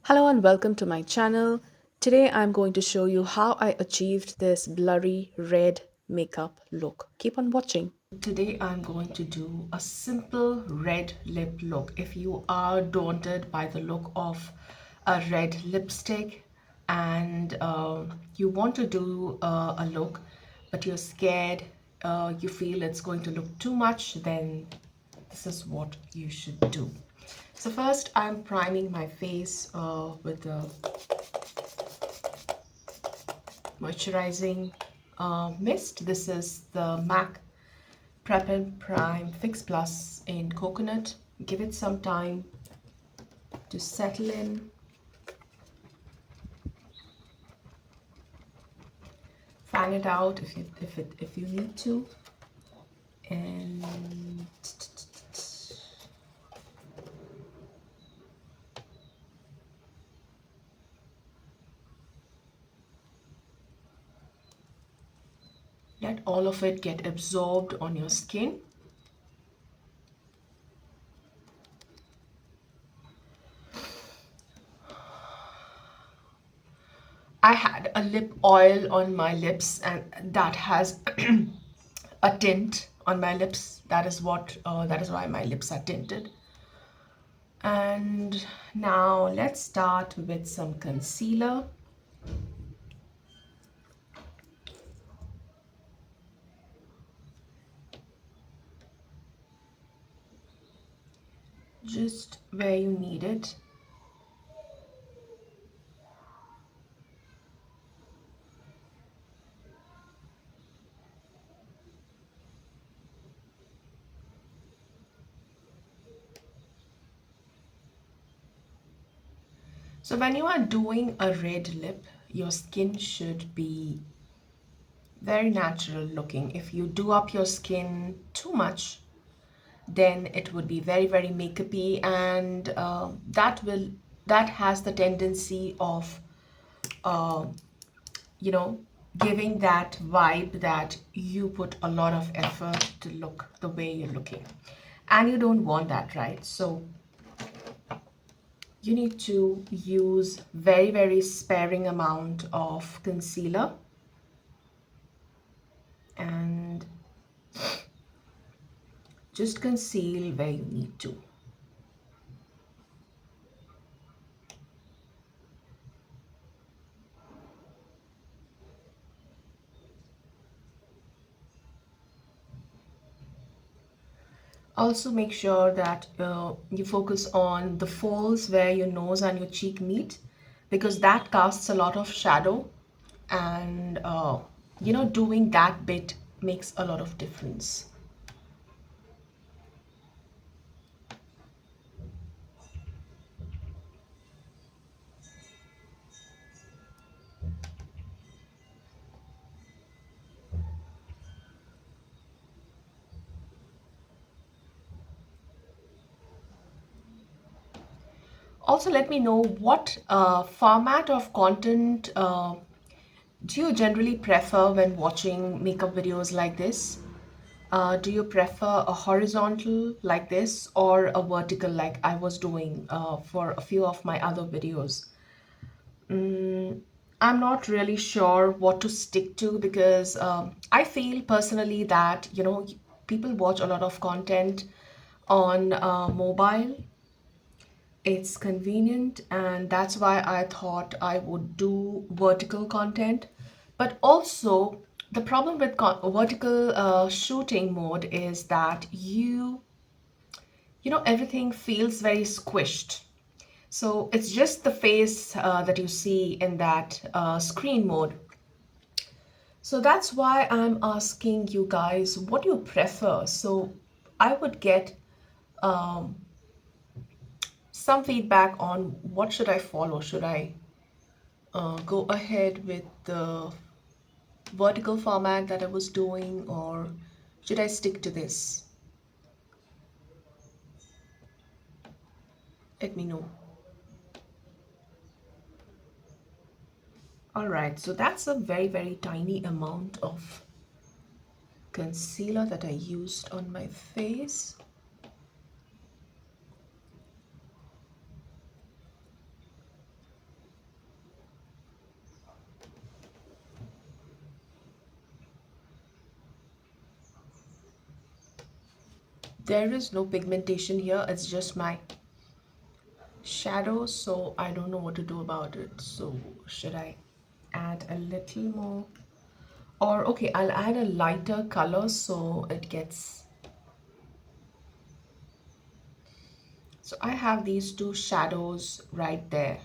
Hello and welcome to my channel. Today I'm going to show you how I achieved this blurry red makeup look. Keep on watching. Today I'm going to do a simple red lip look. If you are daunted by the look of a red lipstick and you want to do a look but you're scared, you feel it's going to look too much, then this is what you should do. So first I'm priming my face with the moisturizing mist. This is the MAC Prep and Prime Fix Plus in Coconut. Give it some time to settle in. Fan it out if you need to, and let all of it get absorbed on your skin. I had a lip oil on my lips and that has a tint on my lips. That is why my lips are tinted. And now let's start with some concealer. Just where you need it. So when you are doing a red lip, your skin should be very natural looking. If you do up your skin too much, then it would be very makeupy, and that has the tendency of uh, you know giving that vibe that you put a lot of effort to look the way you're looking, and you don't want that, right? So you need to use very sparing amount of concealer and just conceal where you need to. Also make sure that you focus on the folds where your nose and your cheek meet, because that casts a lot of shadow, and doing that bit makes a lot of difference. Also, let me know what format of content do you generally prefer when watching makeup videos like this? Do you prefer a horizontal like this or a vertical like I was doing for a few of my other videos? I'm not really sure what to stick to, because I feel personally that, people watch a lot of content on mobile. It's convenient, and that's why I thought I would do vertical content. But also, the problem with vertical shooting mode is that everything feels very squished. So it's just the face that you see in that screen mode. So that's why I'm asking you guys, what do you prefer? So I would get um, some feedback on what should I follow. Should I go ahead with the vertical format that I was doing, or should I stick to this? Let me know. All right, so that's a very tiny amount of concealer that I used on my face. There is no pigmentation here, it's just my shadow, so I don't know what to do about it. So should I add a little more? Or okay, I'll add a lighter color so it gets... So I have these two shadows right there.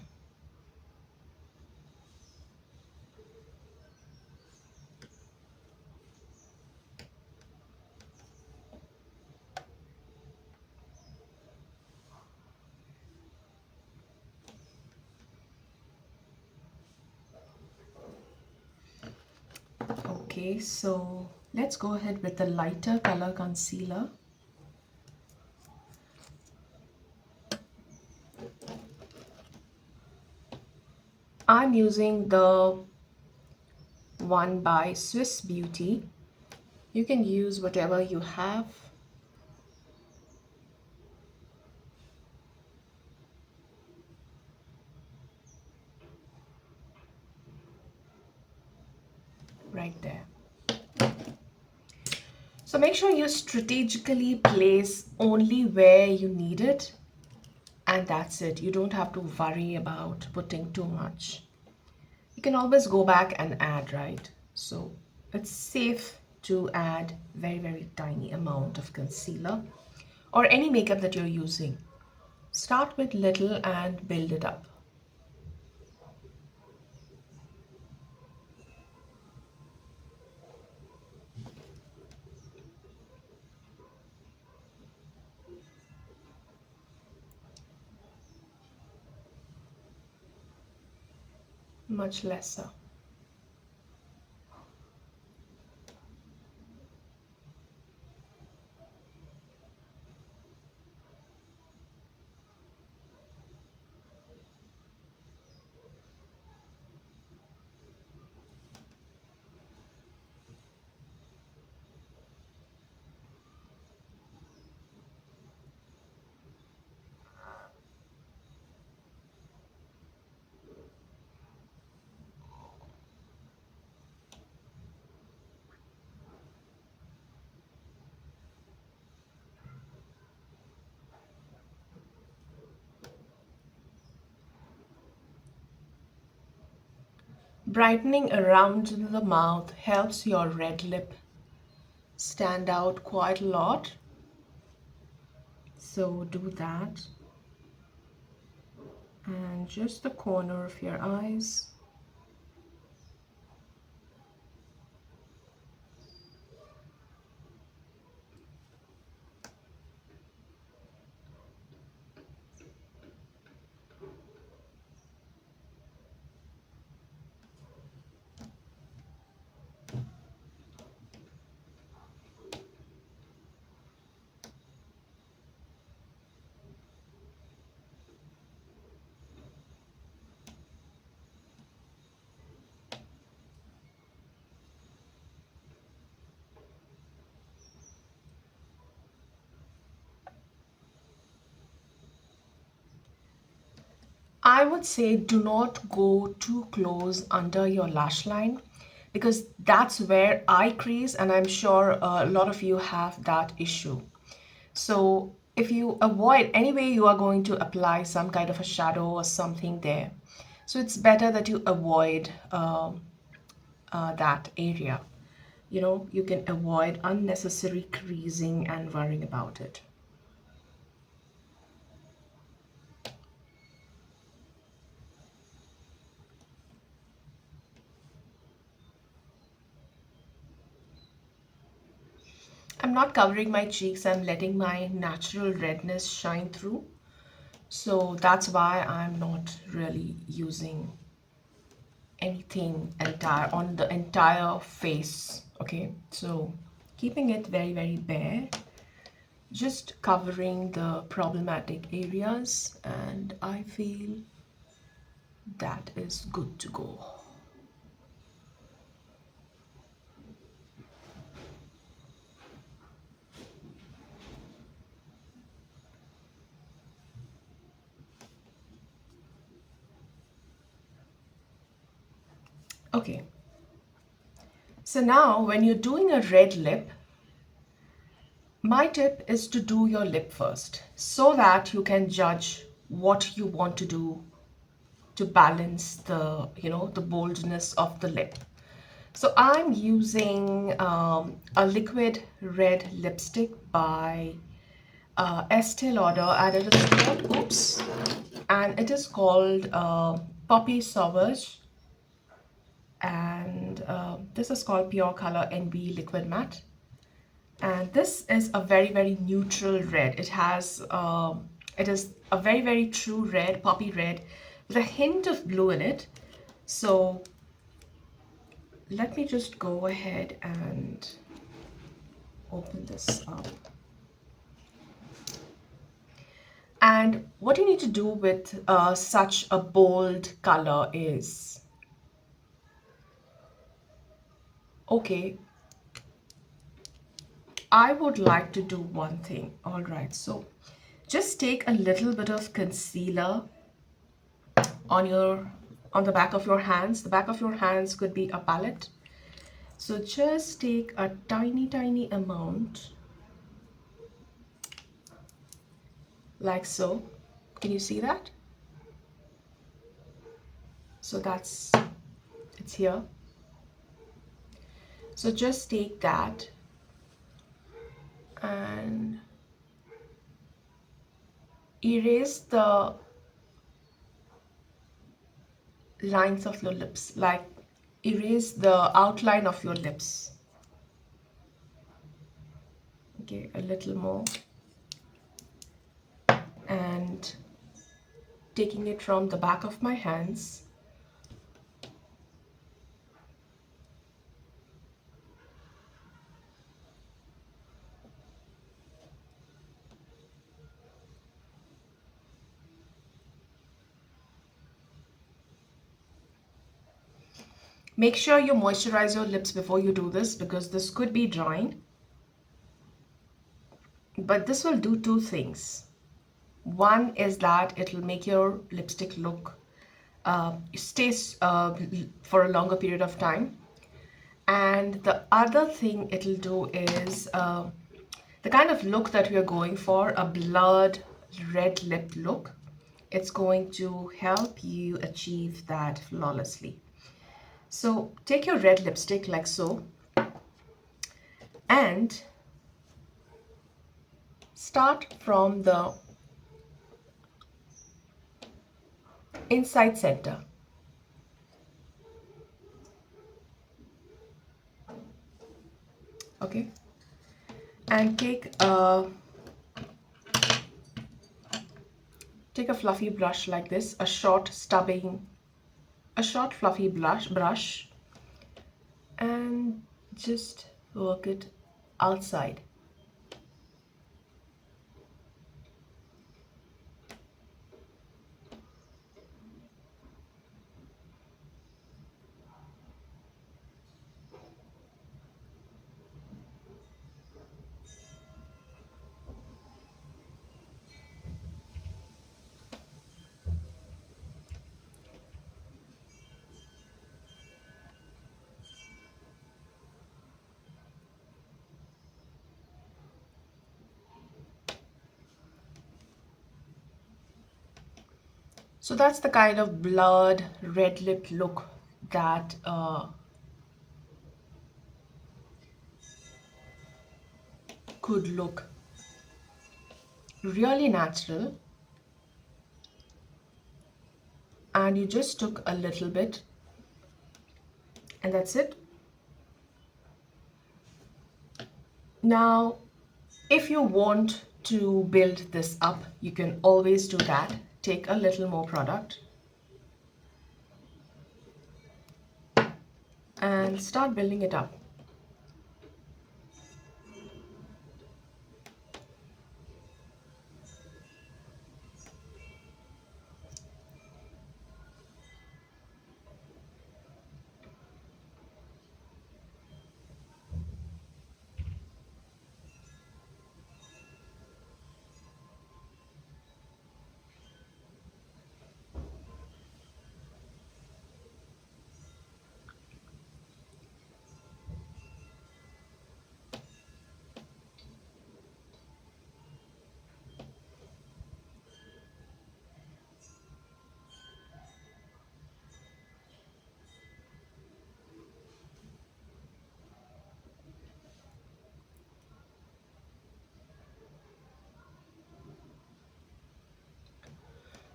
Okay, so let's go ahead with the lighter color concealer. I'm using the one by Swiss Beauty. You can use whatever you have. Right there. So make sure you strategically place only where you need it, and that's it. You don't have to worry about putting too much. You can always go back and add, right? So it's safe to add very tiny amount of concealer or any makeup that you're using. Start with little and build it up. Much lesser. Brightening around the mouth helps your red lip stand out quite a lot. So do that. And just the corner of your eyes. I would say do not go too close under your lash line because that's where I crease, and I'm sure a lot of you have that issue. So if you avoid, anyway, you are going to apply some kind of a shadow or something there. So it's better that you avoid that area. You know, you can avoid unnecessary creasing and worrying about it. I'm not covering my cheeks, I'm letting my natural redness shine through. So that's why I'm not really using anything entire on the entire face. Okay, so keeping it very bare, just covering the problematic areas, and I feel that is good to go. Okay, so now when you're doing a red lip, My tip is to do your lip first so that you can judge what you want to do to balance the, the boldness of the lip. So I'm using a liquid red lipstick by Estee Lauder, and it is called, oops, and it is called Poppy Sauvage, and this is called Pure Color NB Liquid Matte. And this is a very, very neutral red. It is a very, very true red, poppy red, with a hint of blue in it. So let me just go ahead and open this up. And what you need to do with such a bold color is, okay, I would like to do one thing. All right, so just take a little bit of concealer on the back of your hands. The back of your hands could be a palette. So just take a tiny, tiny amount, like so. Can you see that? So it's here. So just take that and erase the lines of your lips, like erase the outline of your lips. Okay, a little more. And taking it from the back of my hands, make sure you moisturize your lips before you do this, because this could be drying. But this will do two things. One is that it'll make your lipstick look stays for a longer period of time. And the other thing it'll do is the kind of look that we are going for, a blurred red lip look. It's going to help you achieve that flawlessly. So take your red lipstick like so and start from the inside center. Okay, and take a fluffy brush like this, a short fluffy brush, and just work it outside. So that's the kind of blurred red lip look that could look really natural. And you just took a little bit, and that's it. Now, if you want to build this up, you can always do that. Take a little more product and start building it up.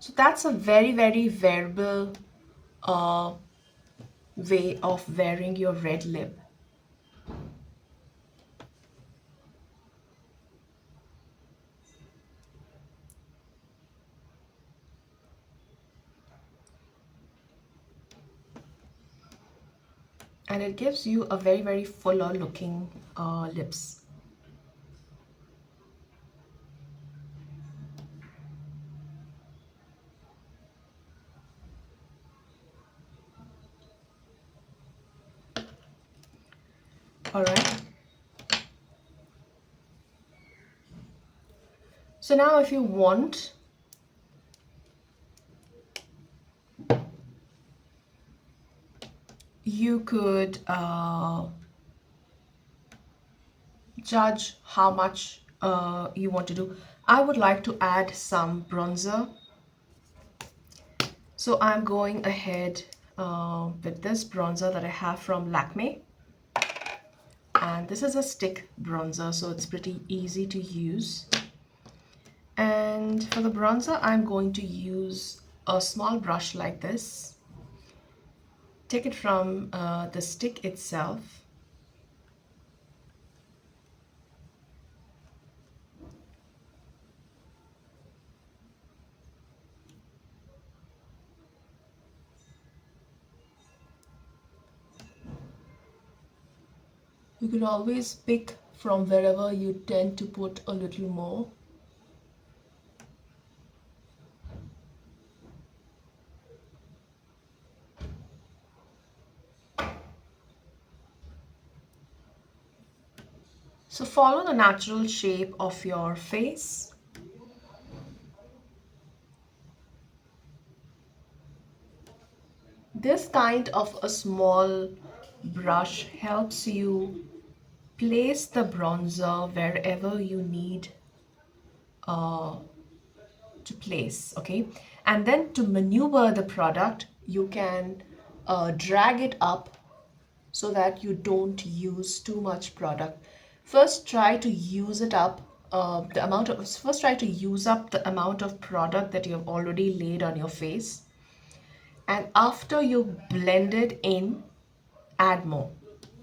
So that's a very, very wearable uh, way of wearing your red lip. And it gives you a very, very fuller looking lips. All right. So now if you want, you could judge how much you want to do. I would like to add some bronzer. So I'm going ahead with this bronzer that I have from Lakme. And this is a stick bronzer, so it's pretty easy to use. And for the bronzer, I'm going to use a small brush like this. Take it from the stick itself. You can always pick from wherever you tend to put a little more. So follow the natural shape of your face. This kind of a small brush helps you place the bronzer wherever you need to place, okay? And then to maneuver the product, you can drag it up so that you don't use too much product. First try to use it up first try to use up the amount of product that you have already laid on your face, and after you blend it in, add more.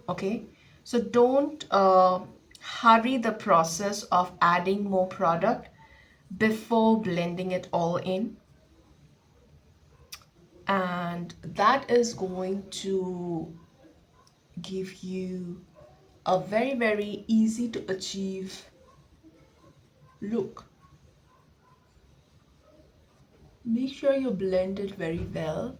Okay, so don't hurry the process of adding more product before blending it all in, and that is going to give you a very, very easy to achieve look. Make sure you blend it very well.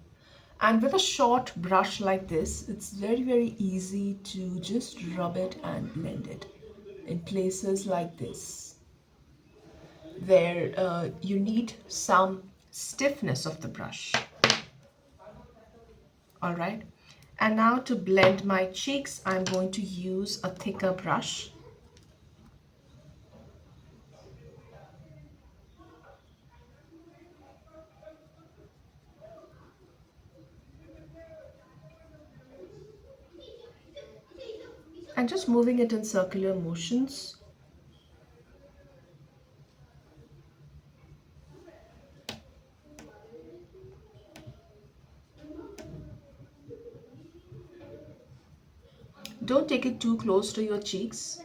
And with a short brush like this, it's very, very easy to just rub it and blend it in places like this, where you need some stiffness of the brush. All right. And now to blend my cheeks, I'm going to use a thicker brush. And just moving it in circular motions. Don't take it too close to your cheeks.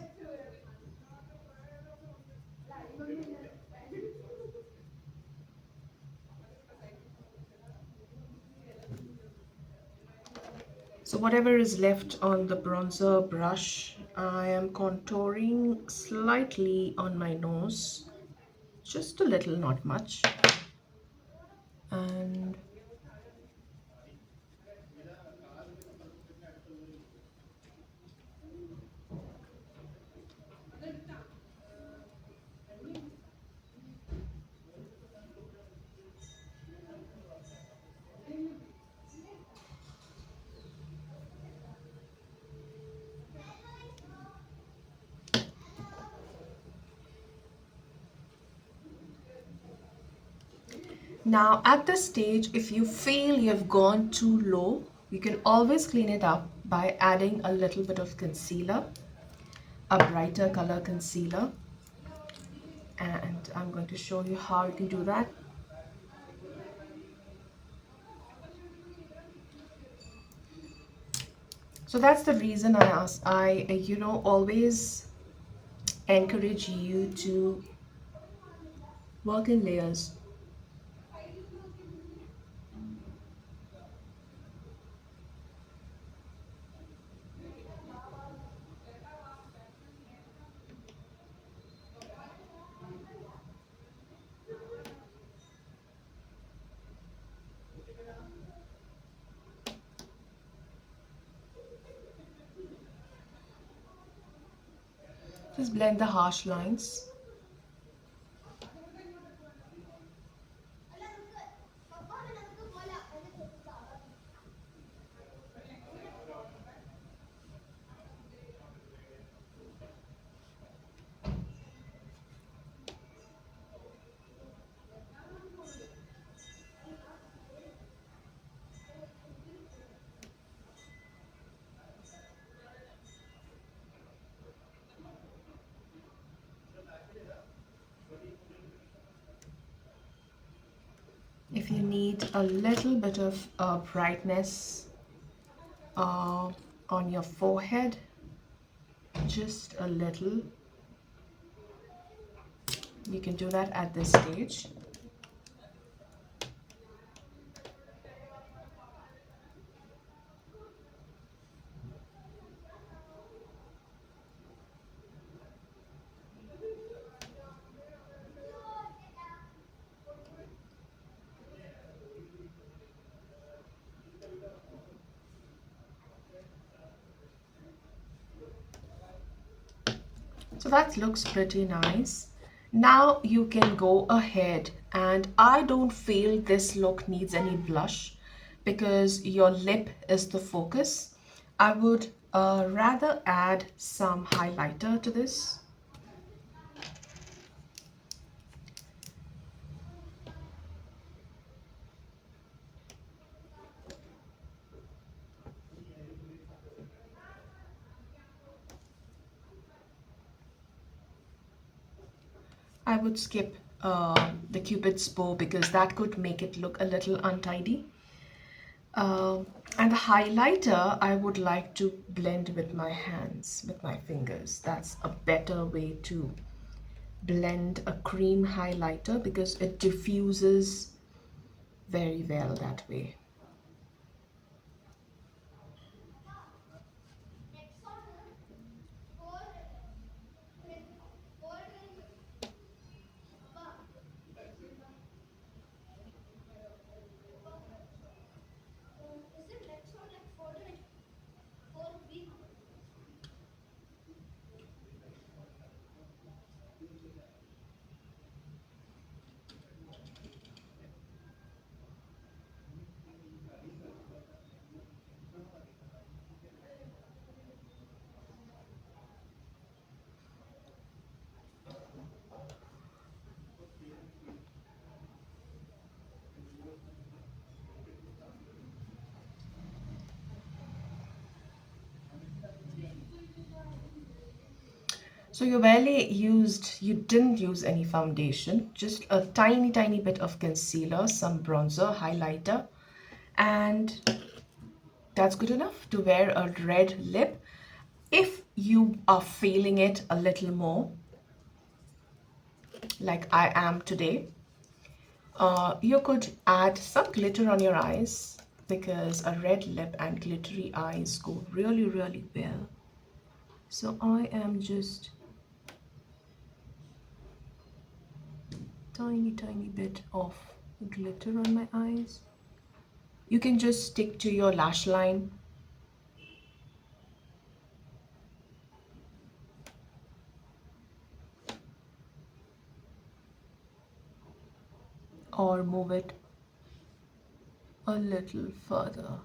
So whatever is left on the bronzer brush, I am contouring slightly on my nose, just a little, not much. And now at this stage, if you feel you've gone too low, you can always clean it up by adding a little bit of concealer, a brighter color concealer. And I'm going to show you how you can do that. So that's the reason I always encourage you to work in layers. Just blend the harsh lines. If you need a little bit of brightness uh, on your forehead, just a little, you can do that at this stage. So that looks pretty nice. Now you can go ahead, and I don't feel this look needs any blush because your lip is the focus. I would rather add some highlighter to this. I would skip the Cupid's bow because that could make it look a little untidy. And the highlighter, I would like to blend with my hands, with my fingers. That's a better way to blend a cream highlighter because it diffuses very well that way. So you didn't use any foundation, just a tiny, tiny bit of concealer, some bronzer, highlighter, and that's good enough to wear a red lip. If you are feeling it a little more, like I am today, you could add some glitter on your eyes because a red lip and glittery eyes go really, really well. So I am just tiny, tiny bit of glitter on my eyes. You can just stick to your lash line or move it a little further.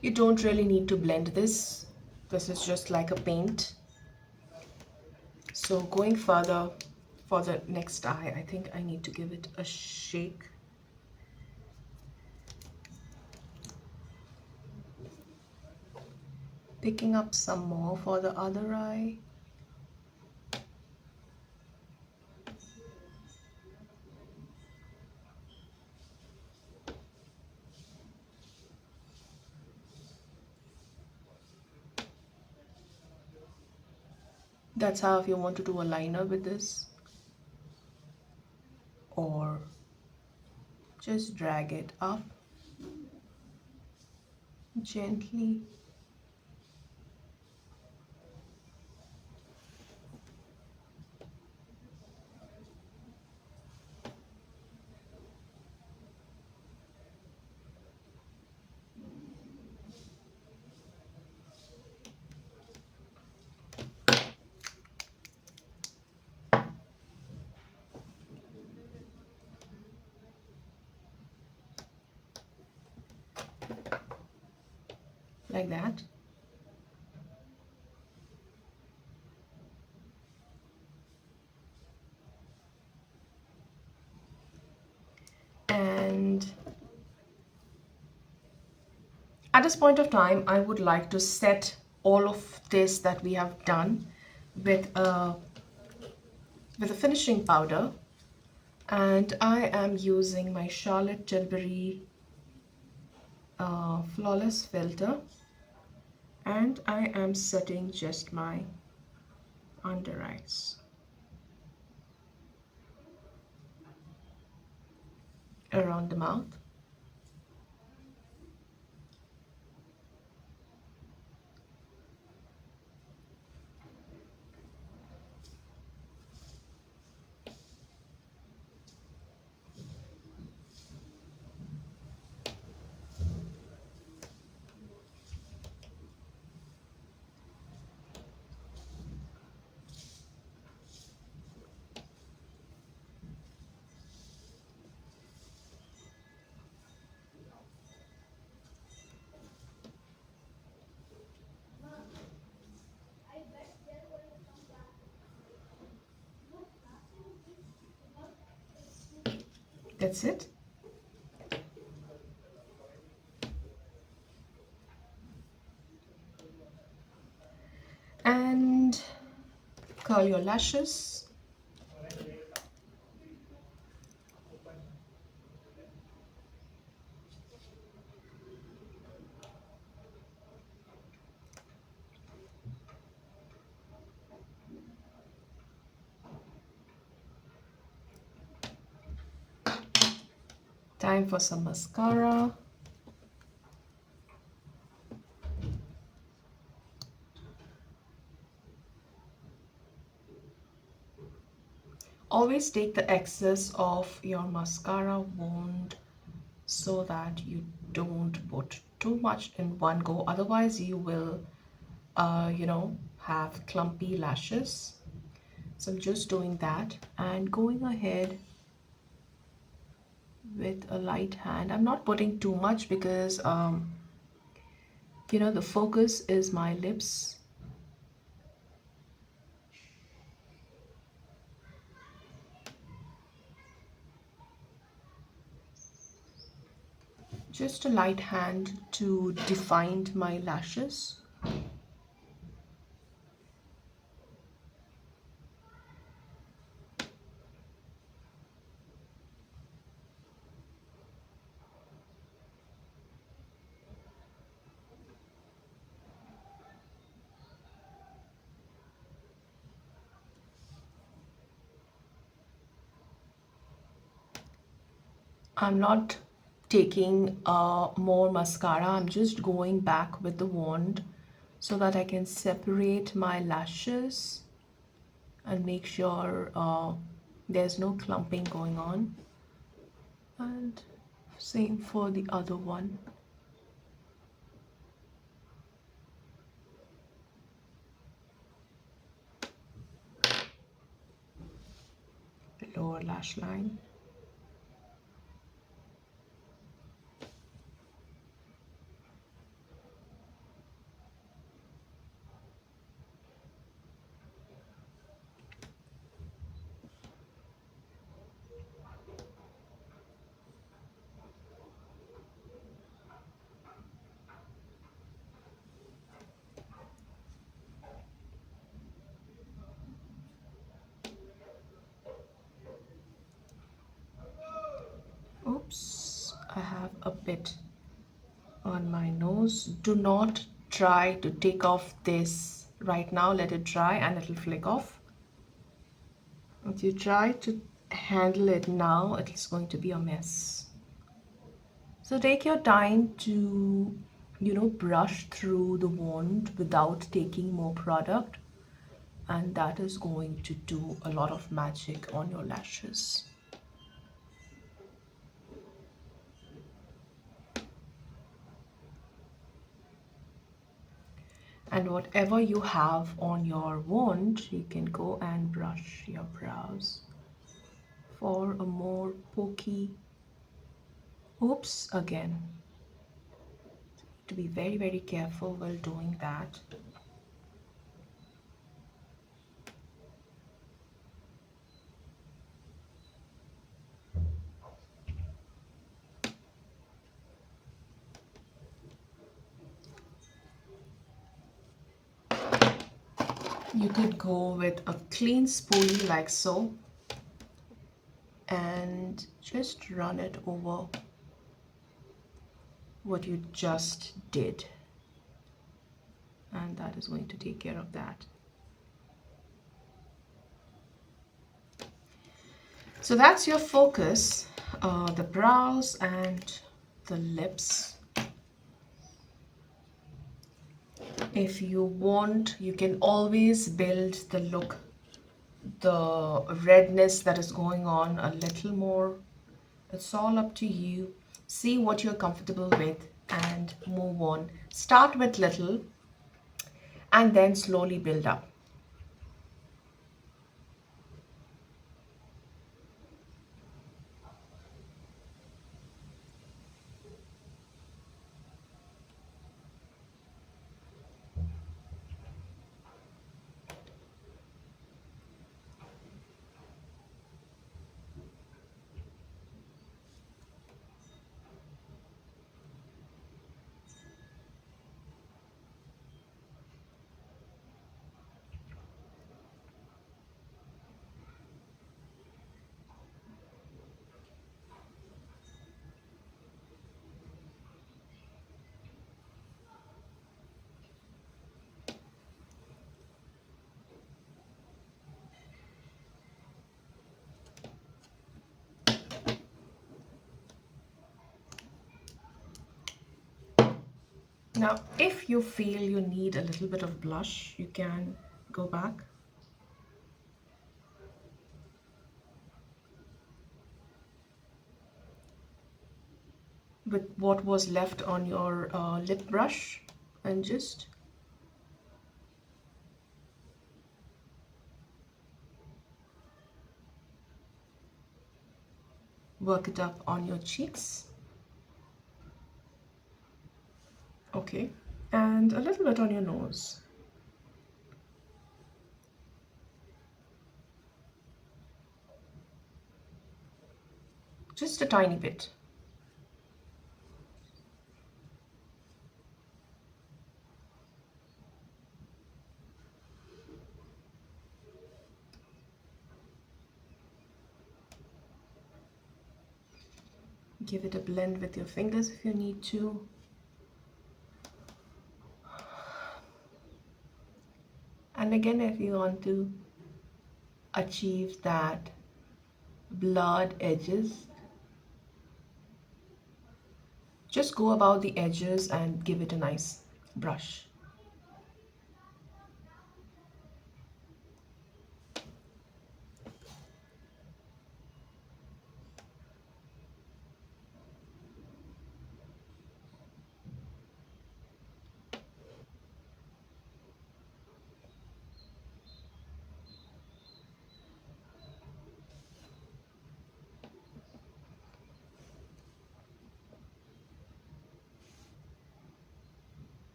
You don't really need to blend this. This is just like a paint. So going further for the next eye, I think I need to give it a shake. Picking up some more for the other eye. That's how if you want to do a liner with this, or just drag it up gently. Like that. And at this point of time, I would like to set all of this that we have done with a finishing powder. And I am using my Charlotte Tilbury Flawless Filter. And I am setting just my under eyes around the mouth. That's it. And curl your lashes. Time for some mascara. Always take the excess of your mascara wand so that you don't put too much in one go. Otherwise, you will, have clumpy lashes. So I'm just doing that and going ahead with a light hand. I'm not putting too much because, the focus is my lips. Just a light hand to define my lashes. I'm not taking more mascara. I'm just going back with the wand so that I can separate my lashes and make sure there's no clumping going on. And same for the other one. The lower lash line. I have a bit on my nose. Do not try to take off this right now. Let it dry and it'll flick off. If you try to handle it now, it is going to be a mess. So take your time to, brush through the wand without taking more product, and that is going to do a lot of magic on your lashes. And whatever you have on your wand, you can go and brush your brows for a more pokey. Oops, again. To be very, very careful while doing that. You could go with a clean spoolie like so and just run it over what you just did, and that is going to take care of that. So that's your focus, the brows and the lips. If you want, you can always build the look, the redness that is going on a little more. It's all up to you. See what you're comfortable with and move on. Start with little and then slowly build up. Now, if you feel you need a little bit of blush, you can go back. With what was left on your lip brush and just work it up on your cheeks. Okay, and a little bit on your nose. Just a tiny bit. Give it a blend with your fingers if you need to. And again, if you want to achieve that blurred edges, just go about the edges and give it a nice brush.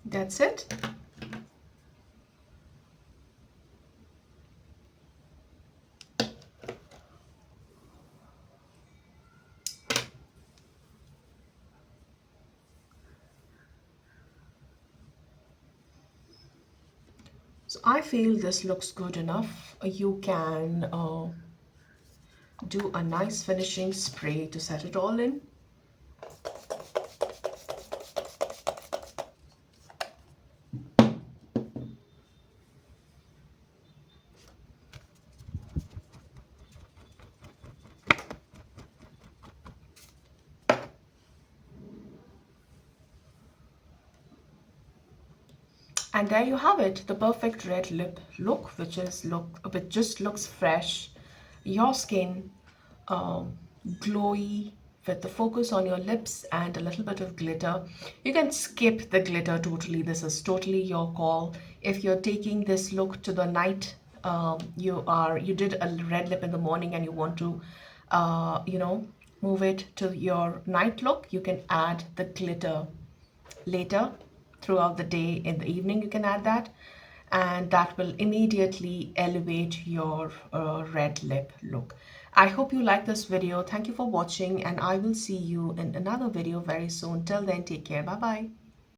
That's it. So I feel this looks good enough. You can do a nice finishing spray to set it all in. And there you have it, the perfect red lip look, which just looks fresh. Your skin glowy with the focus on your lips and a little bit of glitter. You can skip the glitter totally. This is totally your call. If you're taking this look to the night, you did a red lip in the morning and you want to, move it to your night look, you can add the glitter later throughout the day. In the evening you can add that, and that will immediately elevate your red lip look. I hope you like this video. Thank you for watching, and I will see you in another video very soon. Till then, take care. Bye bye.